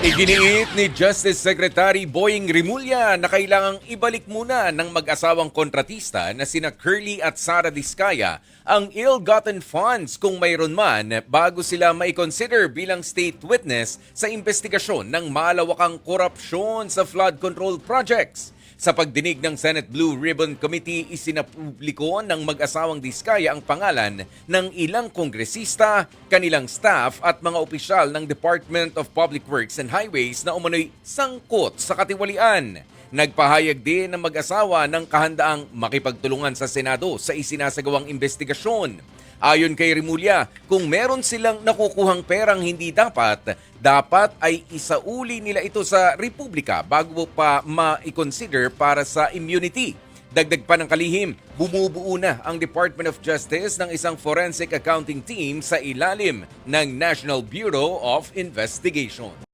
Iginiit ni Justice Secretary Boying Rimulya na kailangang ibalik muna ng mag-asawang kontratista na sina Curly at Sara Diskaya ang ill-gotten funds kung mayroon man bago sila mai-consider bilang state witness sa investigasyon ng malawakang korupsyon sa flood control projects. Sa pagdinig ng Senate Blue Ribbon Committee, isinapubliko ng mag-asawang Diskaya ang pangalan ng ilang kongresista, kanilang staff at mga opisyal ng Department of Public Works and Highways na umano'y sangkot sa katiwalian. Nagpahayag din ng mag-asawa ng kahandaang makipagtulungan sa Senado sa isinasagawang investigasyon. Ayon kay Rimulya, kung meron silang nakukuhang perang hindi dapat ay isauli nila ito sa Republika bago pa ma-consider para sa immunity. Dagdag pa ng kalihim, bumubuo na ang Department of Justice ng isang forensic accounting team sa ilalim ng National Bureau of Investigation.